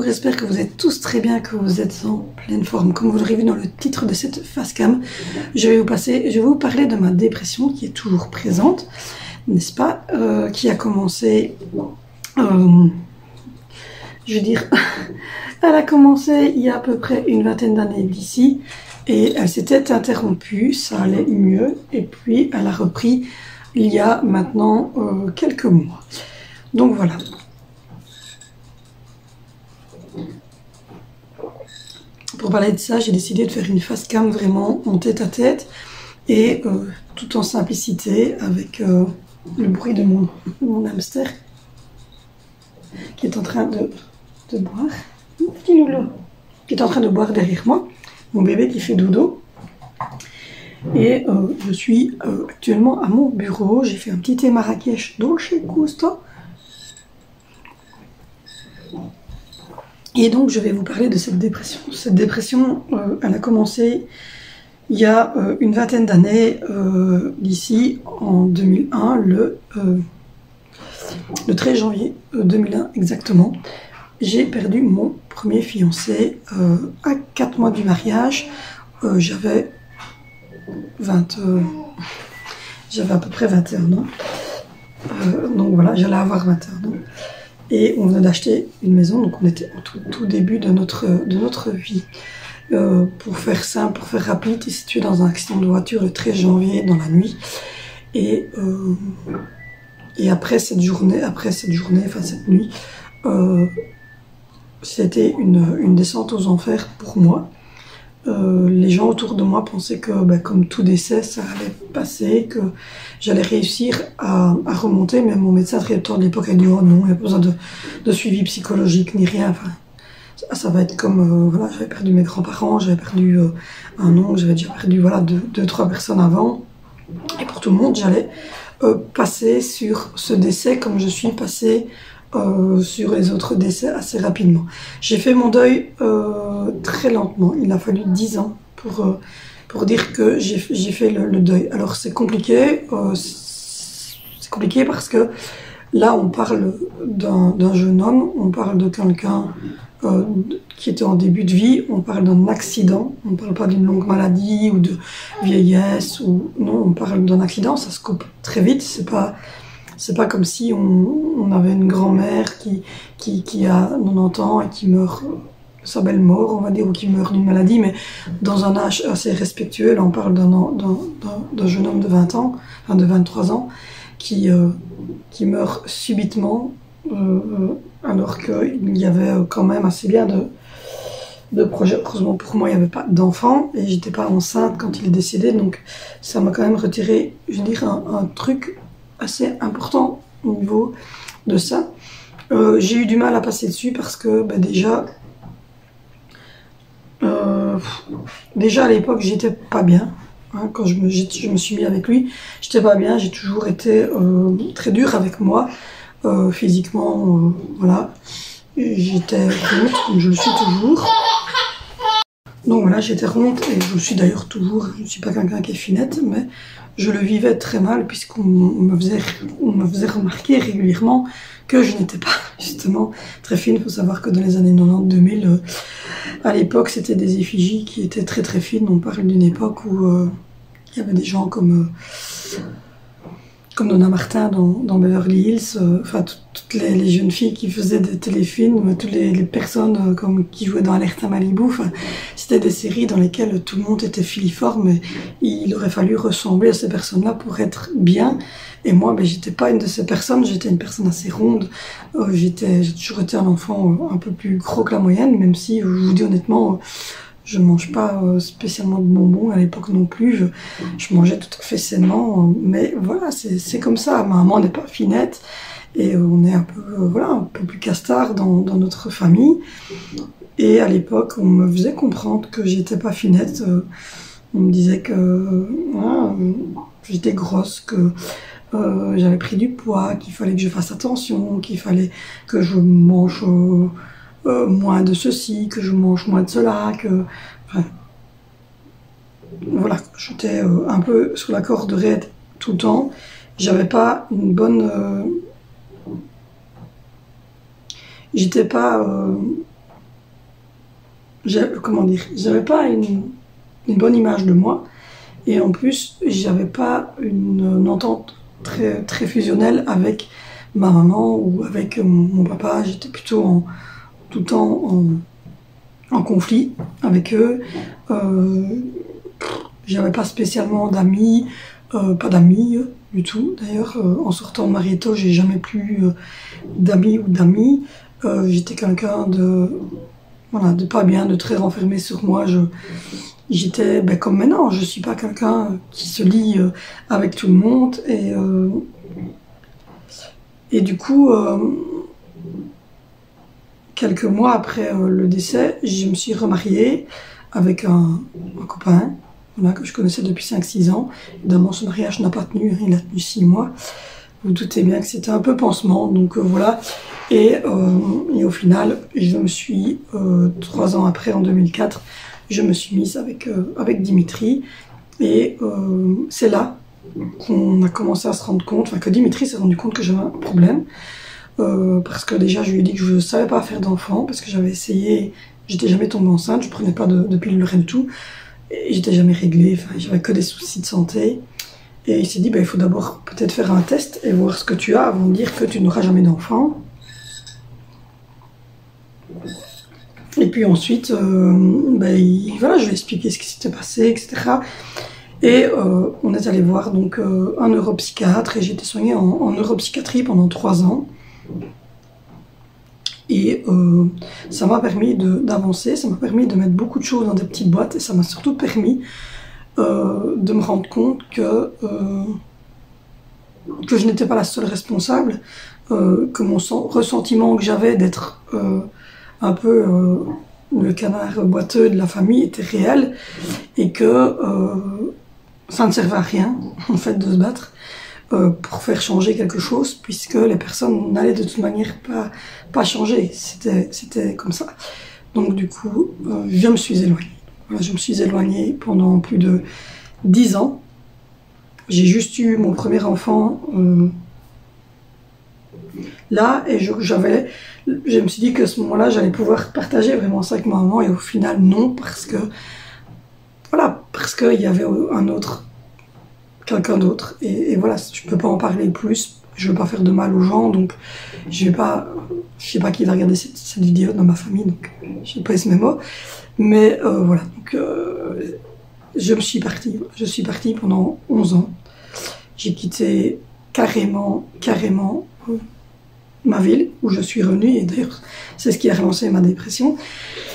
j'espère que vous êtes tous très bien, que vous êtes en pleine forme. Comme vous l'aurez vu dans le titre de cette facecam, je vais vous parler de ma dépression qui est toujours présente, n'est-ce pas, qui a commencé, je veux dire, elle a commencé il y a à peu près une vingtaine d'années d'ici, et elle s'était interrompue, ça allait mieux, et puis elle a repris il y a maintenant quelques mois. Donc voilà. Pour parler de ça, j'ai décidé de faire une facecam vraiment en tête à tête et tout en simplicité avec le bruit de mon hamster qui est en train de boire. Petit loulou qui est en train de boire derrière moi. Mon bébé qui fait dodo. Et je suis actuellement à mon bureau. J'ai fait un petit thé Marrakech dolce gusto. Et donc je vais vous parler de cette dépression. Cette dépression, elle a commencé il y a une vingtaine d'années, d'ici en 2001, le 13 janvier 2001 exactement. J'ai perdu mon premier fiancé à 4 mois du mariage. J'avais à peu près 21 ans. Donc voilà, j'allais avoir 21 ans. Et on venait d'acheter une maison, donc on était au tout début de notre vie. Pour faire simple, pour faire rapide, il s'est tué dans un accident de voiture le 13 janvier dans la nuit. Et après cette journée, enfin cette nuit, c'était une descente aux enfers pour moi. Les gens autour de moi pensaient que, comme tout décès, ça allait passer, que j'allais réussir à remonter. Même mon médecin traitant de l'époque a dit « Oh non, il n'y a pas besoin de suivi psychologique ni rien. » Enfin, ça va être comme, voilà, j'avais perdu mes grands-parents, j'avais perdu un oncle, j'avais déjà perdu, voilà, deux, trois personnes avant. Et pour tout le monde, j'allais passer sur ce décès comme je suis passée sur les autres décès assez rapidement. J'ai fait mon deuil très lentement. Il a fallu 10 ans pour dire que j'ai fait le deuil. Alors c'est compliqué parce que là on parle d'un jeune homme, on parle de quelqu'un qui était en début de vie, on parle d'un accident, on ne parle pas d'une longue maladie ou de vieillesse, non, on parle d'un accident, ça se coupe très vite, c'est pas comme si on avait une grand-mère qui a 90 ans et qui meurt sa belle mort, on va dire, ou qui meurt d'une maladie, mais dans un âge assez respectueux. Là, on parle d'un jeune homme de 20 ans, enfin de 23 ans, qui meurt subitement, alors qu'il y avait quand même assez bien de projets. Heureusement pour moi, il n'y avait pas d'enfant et j'étais pas enceinte quand il est décédé, donc ça m'a quand même retiré, je veux dire, un truc assez important au niveau de ça. J'ai eu du mal à passer dessus parce que déjà à l'époque j'étais pas bien, hein, quand je me suis mis avec lui, j'étais pas bien, j'ai toujours été très dure avec moi, physiquement, voilà, j'étais ronde comme je le suis toujours. Donc voilà, j'étais ronde et je le suis d'ailleurs toujours. Je ne suis pas quelqu'un qui est finette, mais je le vivais très mal puisqu'on me faisait remarquer régulièrement que je n'étais pas justement très fine. Il faut savoir que dans les années 90-2000, à l'époque, c'était des effigies qui étaient très très fines. On parle d'une époque où il y avait des gens comme Donna Martin dans Beverly Hills, enfin toutes les jeunes filles qui faisaient des téléfilms, toutes les personnes comme qui jouaient dans Alerta Malibu, enfin, c'était des séries dans lesquelles tout le monde était filiforme et il aurait fallu ressembler à ces personnes-là pour être bien. Et moi, j'étais pas une de ces personnes, j'étais une personne assez ronde, j'ai toujours été un enfant un peu plus gros que la moyenne, même si, je vous dis honnêtement, je ne mange pas spécialement de bonbons à l'époque non plus, je mangeais tout à fait sainement, mais voilà, c'est comme ça. Ma maman n'est pas finette et on est un peu, voilà, un peu plus castard dans notre famille. Et à l'époque, on me faisait comprendre que j'étais pas finette, on me disait que voilà, j'étais grosse, que j'avais pris du poids, qu'il fallait que je fasse attention, qu'il fallait que je mange moins de ceci, que je mange moins de cela, que... Enfin, voilà, j'étais un peu sur la corde raide tout le temps. J'avais pas une bonne... j'étais pas comment dire, j'avais pas une bonne image de moi. Et en plus, j'avais pas une entente très fusionnelle avec ma maman ou avec mon papa. J'étais plutôt tout le temps en conflit avec eux. J'avais pas spécialement d'amis, pas d'amis du tout. D'ailleurs, en sortant de Marieto, j'ai jamais plus d'amis ou d'amis. J'étais quelqu'un de pas bien, de très renfermé sur moi. J'étais comme maintenant, je suis pas quelqu'un qui se lie avec tout le monde et du coup quelques mois après le décès, je me suis remariée avec un copain que je connaissais depuis 5-6 ans. Évidemment, ce mariage n'a pas tenu, il a tenu 6 mois. Vous doutez bien que c'était un peu pansement, donc voilà. Et au final, je me suis, 3 ans après, en 2004, je me suis mise avec Dimitri. Et c'est là qu'on a commencé à se rendre compte, que Dimitri s'est rendu compte que j'avais un problème. Parce que déjà, je lui ai dit que je ne savais pas faire d'enfant, parce que j'avais essayé, j'étais jamais tombée enceinte, je prenais pas de pilule, rien du tout. Et j'étais jamais réglée, j'avais que des soucis de santé. Et il s'est dit, il faut d'abord peut-être faire un test et voir ce que tu as avant de dire que tu n'auras jamais d'enfant. Et puis ensuite, voilà, je lui ai expliqué ce qui s'était passé, etc. Et on est allé voir donc un neuropsychiatre et j'ai été soignée en neuropsychiatrie pendant 3 ans. Et ça m'a permis d'avancer, ça m'a permis de mettre beaucoup de choses dans des petites boîtes et ça m'a surtout permis de me rendre compte que je n'étais pas la seule responsable, que mon ressentiment que j'avais d'être un peu le canard boiteux de la famille était réel et que ça ne servait à rien en fait de se battre pour faire changer quelque chose puisque les personnes n'allaient de toute manière pas changer, c'était comme ça. Donc du coup, je me suis éloignée. Voilà, je me suis éloignée pendant plus de 10 ans. J'ai juste eu mon premier enfant là et je me suis dit qu'à ce moment-là, j'allais pouvoir partager vraiment ça avec ma maman et au final non parce que qu'il y avait quelqu'un d'autre et voilà, je peux pas en parler plus, je veux pas faire de mal aux gens donc je sais pas qui va regarder cette vidéo dans ma famille donc je pèse mes mots. Mais voilà, donc je suis partie pendant 11 ans. J'ai quitté carrément ma ville où je suis revenue, et d'ailleurs c'est ce qui a relancé ma dépression.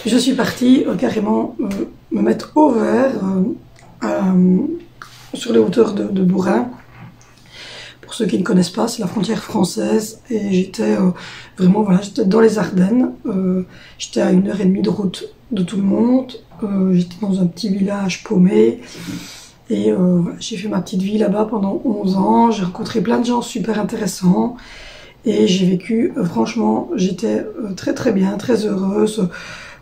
Je suis partie carrément me mettre au vert sur les hauteurs de Bourrin. Pour ceux qui ne connaissent pas, c'est la frontière française et j'étais vraiment, voilà, j'étais dans les Ardennes, j'étais à 1h30 de route de tout le monde, j'étais dans un petit village paumé et voilà, j'ai fait ma petite vie là-bas pendant 11 ans, j'ai rencontré plein de gens super intéressants et j'ai vécu, franchement, j'étais très bien, très heureuse,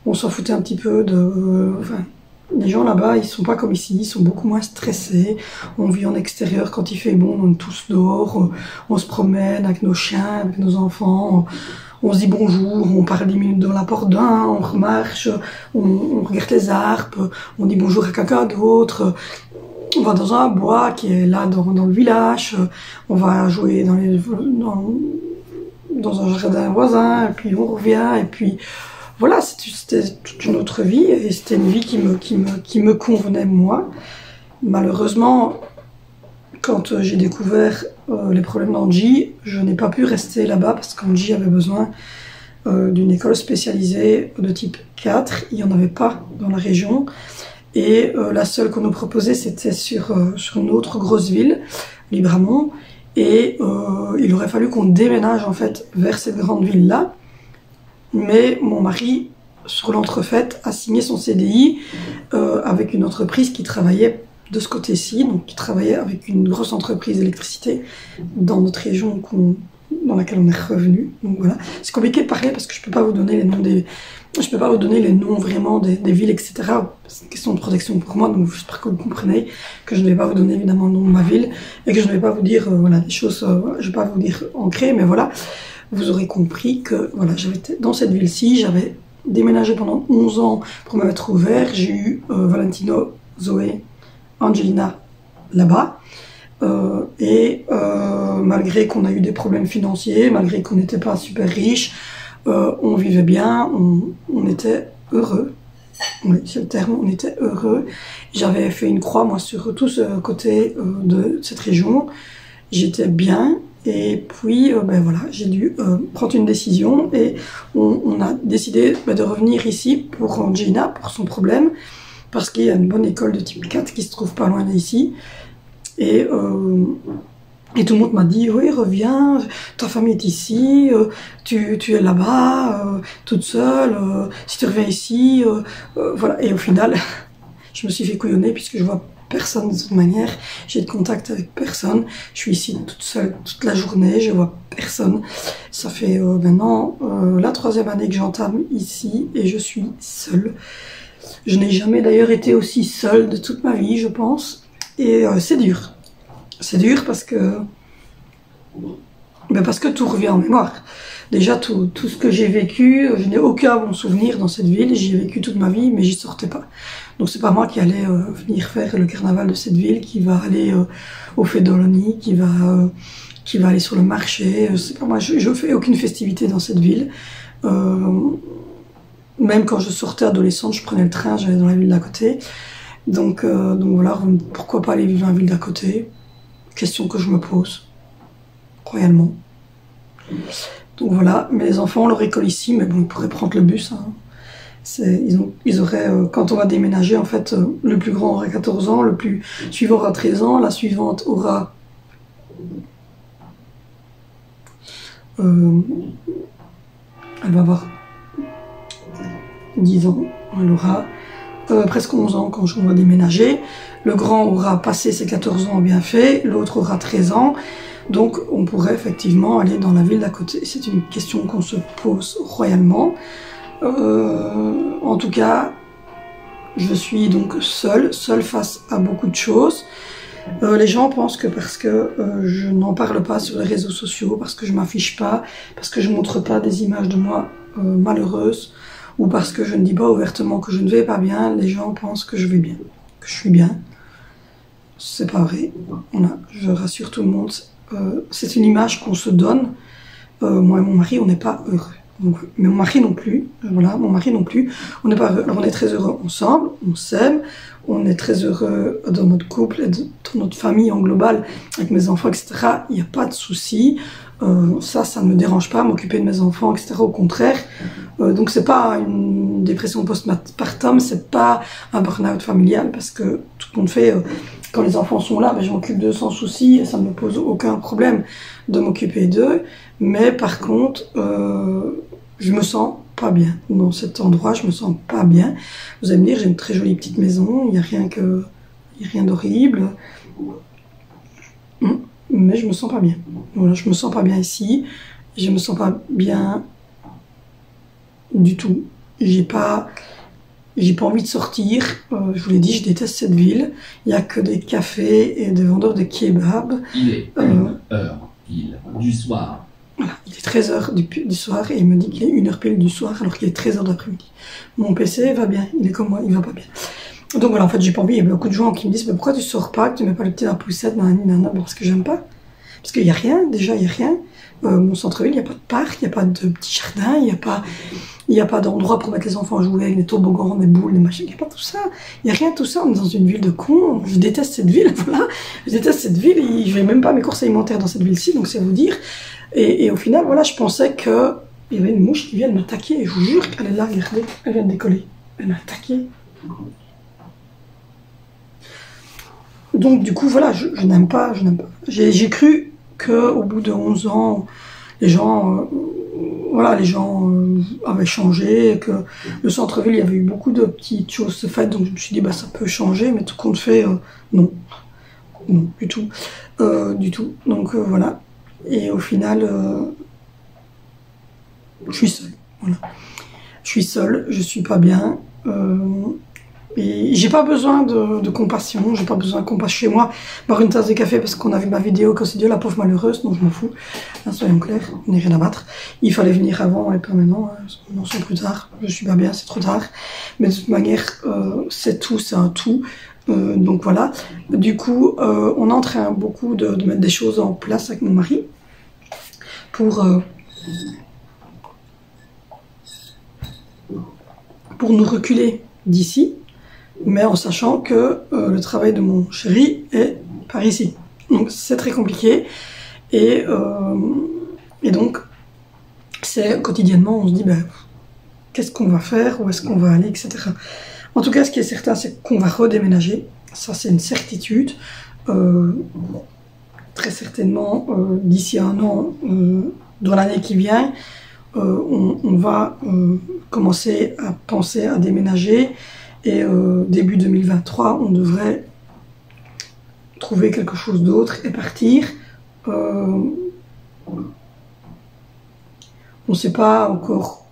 on s'en foutait un petit peu les gens là-bas, ils sont pas comme ici, ils sont beaucoup moins stressés. On vit en extérieur quand il fait bon, on est tous dehors, on se promène avec nos chiens, avec nos enfants, on se dit bonjour, on parle 10 minutes dans la porte d'un, on remarche, on regarde les arbres, on dit bonjour à quelqu'un d'autre. On va dans un bois qui est là dans le village, on va jouer dans un jardin voisin, et puis on revient, et puis voilà, c'était toute une autre vie et c'était une vie qui me convenait moi. Malheureusement, quand j'ai découvert les problèmes d'Angie, je n'ai pas pu rester là-bas parce qu'Angie avait besoin d'une école spécialisée de type 4. Il n'y en avait pas dans la région et la seule qu'on nous proposait c'était sur une autre grosse ville, Libramont, et il aurait fallu qu'on déménage en fait vers cette grande ville-là. Mais mon mari, sur l'entrefaite, a signé son CDI avec une entreprise qui travaillait de ce côté-ci, donc qui travaillait avec une grosse entreprise d'électricité dans notre région dans laquelle on est revenu. Donc voilà, c'est compliqué de parler parce que je peux pas vous donner les noms vraiment des villes, etc. C'est une question de protection pour moi, donc j'espère que vous comprenez que je ne vais pas vous donner évidemment le nom de ma ville et que je ne vais pas vous dire voilà des choses, je vais pas vous dire ancrées, mais voilà. Vous aurez compris que voilà, j'avais dans cette ville-ci, j'avais déménagé pendant 11 ans pour me mettre au vert. J'ai eu Valentino, Zoé, Angelina là-bas. Malgré qu'on a eu des problèmes financiers, malgré qu'on n'était pas super riches, on vivait bien, on était heureux. Oui, c'est le terme, on était heureux. J'avais fait une croix, moi, sur tout ce côté de cette région. J'étais bien. Et puis, ben voilà, j'ai dû prendre une décision et on a décidé de revenir ici pour Angelina, pour son problème, parce qu'il y a une bonne école de type 4 qui se trouve pas loin d'ici. Et tout le monde m'a dit, oui, reviens, ta famille est ici, tu es là-bas, toute seule, si tu reviens ici, voilà. Et au final, je me suis fait couillonner puisque je vois personne de toute manière, j'ai de contact avec personne, je suis ici toute seule toute la journée, je vois personne. Ça fait maintenant la 3e année que j'entame ici et je suis seule. Je n'ai jamais d'ailleurs été aussi seule de toute ma vie, je pense, et c'est dur. C'est dur parce que tout revient en mémoire. Déjà, tout ce que j'ai vécu, je n'ai aucun bon souvenir dans cette ville. J'y ai vécu toute ma vie, mais j'y sortais pas. Donc c'est pas moi qui allais venir faire le carnaval de cette ville, qui va aller au Fedoloni, qui va aller sur le marché. C'est pas moi. Je fais aucune festivité dans cette ville. Même quand je sortais adolescente, je prenais le train, j'allais dans la ville d'à côté. Donc voilà, pourquoi pas aller vivre dans la ville d'à côté? Question que je me pose, royalement. Donc voilà, mes enfants ont leur école ici, mais bon, ils pourraient prendre le bus. Hein. Ils auraient, quand on va déménager, en fait, le plus grand aura 14 ans, le plus suivant aura 13 ans, la suivante aura... elle va avoir 10 ans, elle aura presque 11 ans quand on va déménager. Le grand aura passé ses 14 ans bien fait, l'autre aura 13 ans. Donc on pourrait effectivement aller dans la ville d'à côté. C'est une question qu'on se pose royalement. En tout cas, je suis donc seule face à beaucoup de choses. Les gens pensent que parce que je n'en parle pas sur les réseaux sociaux, parce que je m'affiche pas, parce que je montre pas des images de moi malheureuses, ou parce que je ne dis pas ouvertement que je ne vais pas bien, les gens pensent que je vais bien, que je suis bien. C'est pas vrai. Voilà, je rassure tout le monde. C'est une image qu'on se donne. Moi et mon mari, on n'est pas heureux. Donc, mais mon mari non plus. Voilà, mon mari non plus. On n'est pas heureux. Alors, on est très heureux ensemble, on s'aime, on est très heureux dans notre couple et dans notre famille en global, avec mes enfants, etc. Il n'y a pas de souci. Ça ne me dérange pas, m'occuper de mes enfants, etc. Au contraire. Donc, c'est pas une dépression postpartum, c'est pas un burn-out familial, parce que tout le monde fait... quand les enfants sont là, je m'occupe d'eux sans souci et ça ne me pose aucun problème de m'occuper d'eux. Mais par contre, je me sens pas bien. Dans cet endroit, je me sens pas bien. Vous allez me dire, j'ai une très jolie petite maison, il n'y a rien d'horrible. Mais je me sens pas bien. Voilà, je me sens pas bien ici. Je me sens pas bien du tout. J'ai pas envie de sortir. Je vous l'ai dit, je déteste cette ville. Il n'y a que des cafés et des vendeurs de kebab. Il est 1h pile du soir. Voilà, il est 13h du soir et il me dit qu'il est 1h pile du soir alors qu'il est 13h d'après-midi. Mon PC va bien, il est comme moi, il va pas bien. Donc voilà, en fait, j'ai pas envie. Il y a beaucoup de gens qui me disent, mais pourquoi tu sors pas, que tu mets pas le petit à la poussette, parce que j'aime pas. Parce qu'il y a rien, déjà, il y a rien. Mon centre-ville, il n'y a pas de parc, il n'y a pas de petit jardin, il n'y a pas d'endroit pour mettre les enfants à jouer avec les toboggans, des boules, des machins, il n'y a pas tout ça. Il n'y a rien de tout ça, on est dans une ville de cons, je déteste cette ville, voilà. Je déteste cette ville, et je vais même pas mes courses alimentaires dans cette ville-ci, donc c'est vous dire. Et au final, voilà, je pensais que il y avait une mouche qui vient de m'attaquer, et je vous jure qu'elle est là, regardez, elle vient de décoller. Elle m'a attaqué. Donc du coup, voilà, je n'aime pas. J'ai cru qu'au bout de 11 ans, les gens avaient changé, que le centre-ville, il y avait eu beaucoup de petites choses faites, donc je me suis dit, ça peut changer, mais tout compte fait, non, du tout. Donc voilà. Et au final, je suis seule, voilà. Je suis seule, je suis pas bien. Et j'ai pas besoin de compassion, j'ai pas besoin qu'on passe chez moi boire une tasse de café parce qu'on a vu ma vidéo que c'est Dieu la pauvre malheureuse, donc je m'en fous. Hein, soyons clairs, on n'est rien à battre. Il fallait venir avant et pas maintenant, non c'est plus tard, je suis pas bien, c'est trop tard. Mais de toute manière, c'est tout, c'est un tout. Donc voilà. Du coup, on est en train beaucoup de mettre des choses en place avec mon mari pour nous reculer d'ici, mais en sachant que le travail de mon chéri est par ici. Donc c'est très compliqué et donc c'est quotidiennement on se dit ben, qu'est-ce qu'on va faire, où est-ce qu'on va aller, etc. En tout cas, ce qui est certain, c'est qu'on va redéménager. Ça, c'est une certitude. Très certainement, d'ici un an, dans l'année qui vient, on va commencer à penser à déménager. Et début 2023, on devrait trouver quelque chose d'autre et partir. On ne sait pas encore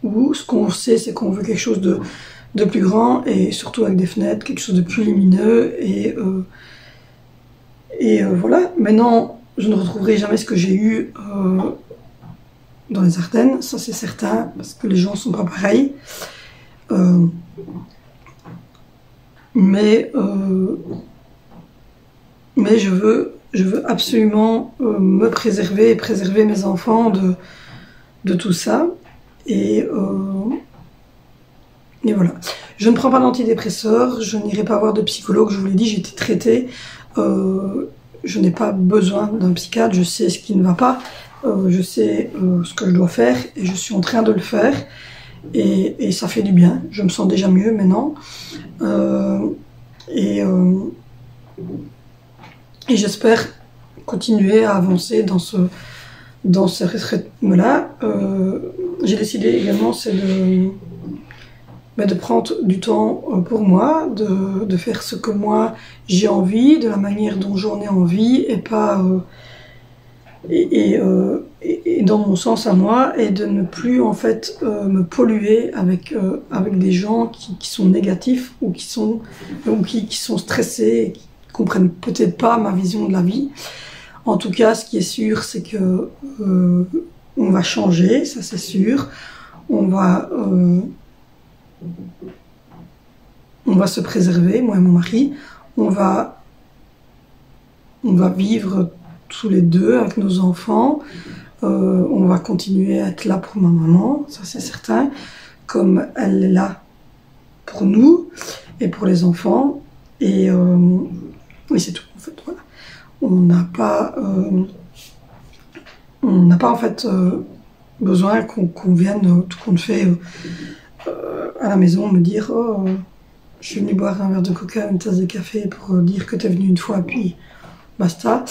où. Ce qu'on sait, c'est qu'on veut quelque chose de plus grand et surtout avec des fenêtres, quelque chose de plus lumineux et voilà. Maintenant, je ne retrouverai jamais ce que j'ai eu dans les Ardennes, ça c'est certain, parce que les gens sont pas pareils. Mais je veux absolument me préserver et préserver mes enfants de tout ça. Et voilà. Je ne prends pas d'antidépresseurs, je n'irai pas voir de psychologue, je vous l'ai dit, j'ai été traitée. Je n'ai pas besoin d'un psychiatre, je sais ce qui ne va pas, je sais ce que je dois faire et je suis en train de le faire. Et ça fait du bien, je me sens déjà mieux maintenant. Et j'espère continuer à avancer dans ce rythme-là. J'ai décidé également, c'est de prendre du temps pour moi, de faire ce que moi j'ai envie, de la manière dont j'en ai envie, et pas et dans mon sens à moi, et de ne plus en fait me polluer avec des gens qui sont négatifs ou qui sont stressés, et qui comprennent peut-être pas ma vision de la vie. En tout cas, ce qui est sûr, c'est que on va changer, ça c'est sûr. On va se préserver, moi et mon mari. On va vivre tous les deux avec nos enfants. On va continuer à être là pour ma maman, ça c'est certain, comme elle est là pour nous et pour les enfants. Et c'est tout en fait. Voilà. On n'a pas en fait besoin qu'on vienne tout compte fait à la maison me dire oh je suis venu boire un verre de coca, une tasse de café pour dire que tu es venu une fois puis basta.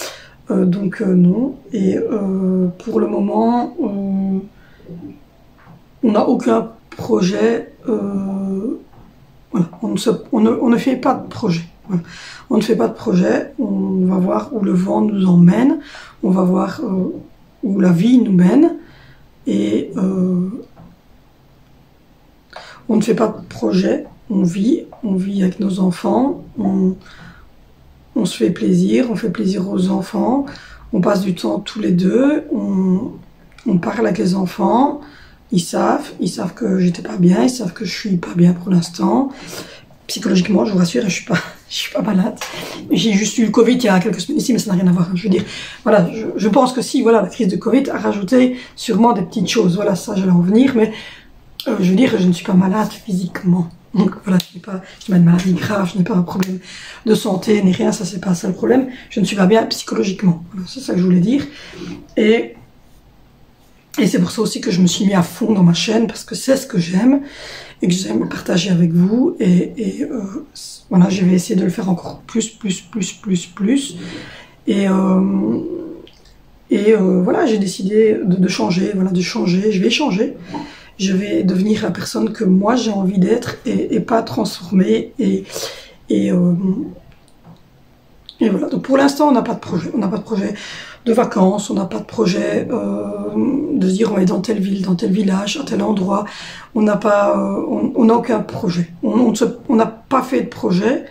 Donc non. Et pour le moment on n'a aucun projet. Voilà. On ne fait pas de projet. Voilà. On ne fait pas de projet, on va voir où le vent nous emmène, on va voir où la vie nous mène, et on ne fait pas de projet, on vit avec nos enfants, on se fait plaisir, on fait plaisir aux enfants, on passe du temps tous les deux, on parle avec les enfants, ils savent que j'étais pas bien, ils savent que je suis pas bien pour l'instant. Psychologiquement, je vous rassure, je suis pas malade. J'ai juste eu le Covid il y a quelques semaines ici, mais ça n'a rien à voir. Je veux dire, voilà, je pense que si, voilà, la crise de Covid a rajouté sûrement des petites choses. Voilà, ça, j'allais en venir, mais je veux dire, je ne suis pas malade physiquement. Donc voilà, je n'ai pas une maladie grave, je n'ai pas un problème de santé, ni rien, ça c'est pas ça le problème. Je ne suis pas bien psychologiquement. Voilà, c'est ça que je voulais dire. Et c'est pour ça aussi que je me suis mis à fond dans ma chaîne, parce que c'est ce que j'aime, et que j'aime partager avec vous, et voilà, je vais essayer de le faire encore plus, et voilà, j'ai décidé de changer, voilà, je vais changer, je vais devenir la personne que moi j'ai envie d'être, et pas transformer, et voilà. Donc pour l'instant on n'a pas de projet, de vacances, on n'a pas de projet de se dire on va aller dans telle ville, dans tel village, à tel endroit. On n'a aucun projet. on n'a pas fait de projet.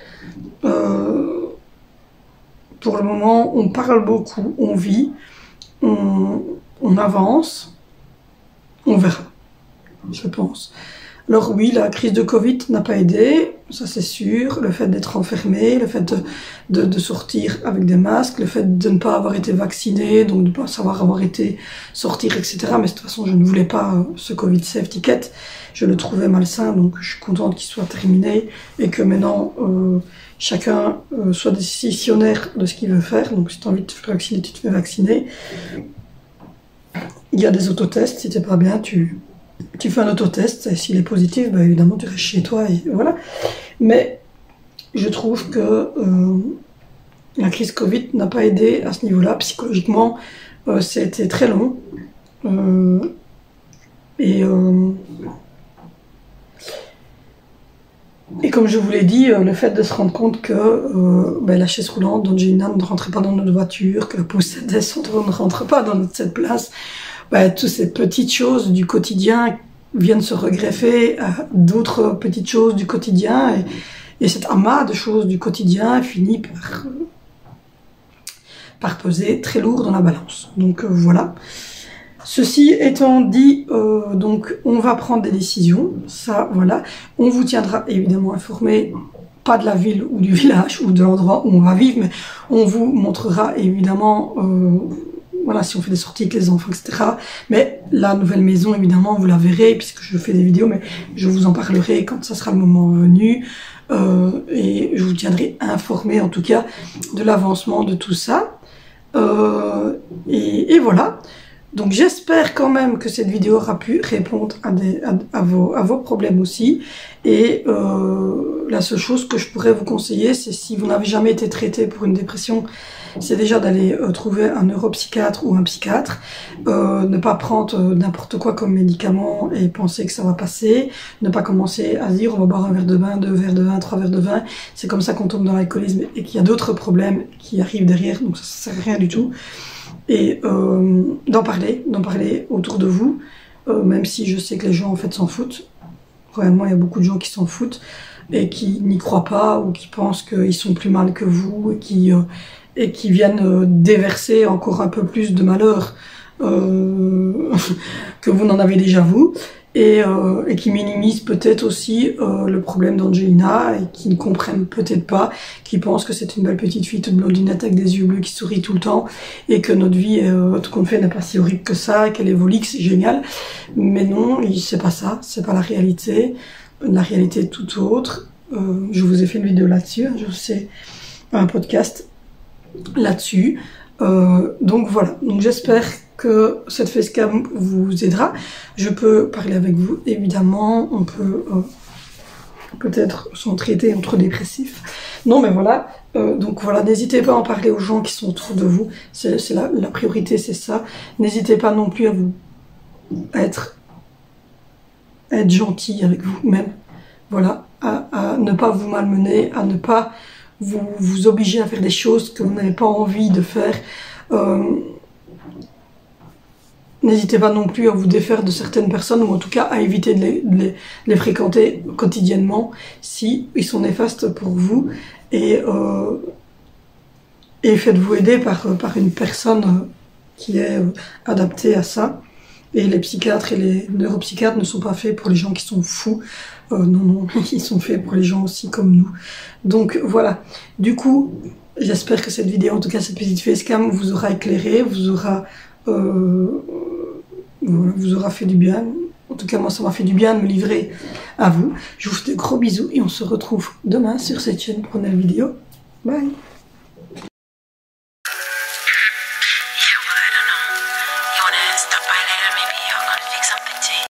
Pour le moment, on parle beaucoup, on vit, on avance, on verra, je pense. Alors oui, la crise de Covid n'a pas aidé, ça c'est sûr. Le fait d'être enfermé, le fait de sortir avec des masques, le fait de ne pas avoir été vacciné, donc de ne pas savoir avoir été sortir, etc. Mais de toute façon, je ne voulais pas ce Covid Safety Ticket. Je le trouvais malsain, donc je suis contente qu'il soit terminé et que maintenant chacun soit décisionnaire de ce qu'il veut faire. Donc si tu as envie de te faire vacciner, tu te fais vacciner. Il y a des autotests, si t'es pas bien, tu fais un autotest, et s'il est positif, bah évidemment tu restes chez toi, et voilà. Mais je trouve que la crise Covid n'a pas aidé à ce niveau-là. Psychologiquement, ça a été très long. Et comme je vous l'ai dit, le fait de se rendre compte que la chaise roulante d'Angelina ne rentrait pas dans notre voiture, que la poussette descendre ne rentre pas dans notre 7 places, toutes ces petites choses du quotidien viennent se regreffer à d'autres petites choses du quotidien, et cet amas de choses du quotidien finit par peser très lourd dans la balance. Donc voilà. Ceci étant dit, donc on va prendre des décisions, ça voilà. On vous tiendra évidemment informé, pas de la ville ou du village ou de l'endroit où on va vivre, mais on vous montrera évidemment, voilà, si on fait des sorties avec les enfants, etc. Mais la nouvelle maison, évidemment, vous la verrez, puisque je fais des vidéos, mais je vous en parlerai quand ça sera le moment venu. Et je vous tiendrai informé, en tout cas, de l'avancement de tout ça. Et voilà. Donc j'espère quand même que cette vidéo aura pu répondre à vos problèmes aussi. Et la seule chose que je pourrais vous conseiller, c'est si vous n'avez jamais été traité pour une dépression, c'est déjà d'aller trouver un neuropsychiatre ou un psychiatre. Ne pas prendre n'importe quoi comme médicament et penser que ça va passer. Ne pas commencer à se dire on va boire un verre de vin, 2 verres de vin, 3 verres de vin. C'est comme ça qu'on tombe dans l'alcoolisme et qu'il y a d'autres problèmes qui arrivent derrière. Donc ça ne sert à rien du tout. Et d'en parler autour de vous, même si je sais que les gens en fait s'en foutent. Réellement, il y a beaucoup de gens qui s'en foutent et qui n'y croient pas ou qui pensent qu'ils sont plus mal que vous et qui viennent déverser encore un peu plus de malheur que vous n'en avez déjà vous. Et qui minimisent peut-être aussi le problème d'Angelina et qui ne comprennent peut-être pas, qui pensent que c'est une belle petite fille toute blondinette avec des yeux bleus qui sourit tout le temps et que notre vie, tout qu'on fait n'est pas si horrible que ça, qu'elle évolue, que c'est génial. Mais non, c'est pas ça, c'est pas la réalité. La réalité est tout autre. Je vous ai fait une vidéo là-dessus, je vous fais un podcast là-dessus. Donc voilà, donc j'espère que cette facecam vous aidera. Je peux parler avec vous, évidemment. On peut peut-être s'entraider entre dépressifs. Non, mais voilà. Donc voilà, n'hésitez pas à en parler aux gens qui sont autour de vous. C'est la priorité, c'est ça. N'hésitez pas non plus à être gentil avec vous-même. Voilà, à ne pas vous malmener, à ne pas vous obliger à faire des choses que vous n'avez pas envie de faire. N'hésitez pas non plus à vous défaire de certaines personnes, ou en tout cas à éviter de les fréquenter quotidiennement si ils sont néfastes pour vous. Et faites-vous aider par une personne qui est adaptée à ça. Et les psychiatres et les neuropsychiatres ne sont pas faits pour les gens qui sont fous. Non, ils sont faits pour les gens aussi comme nous. Donc voilà. Du coup, j'espère que cette vidéo, en tout cas cette petite facecam, vous aura éclairé, vous aura fait du bien. En tout cas, moi, ça m'a fait du bien de me livrer à vous. Je vous fais de gros bisous et on se retrouve demain sur cette chaîne pour une nouvelle vidéo. Bye!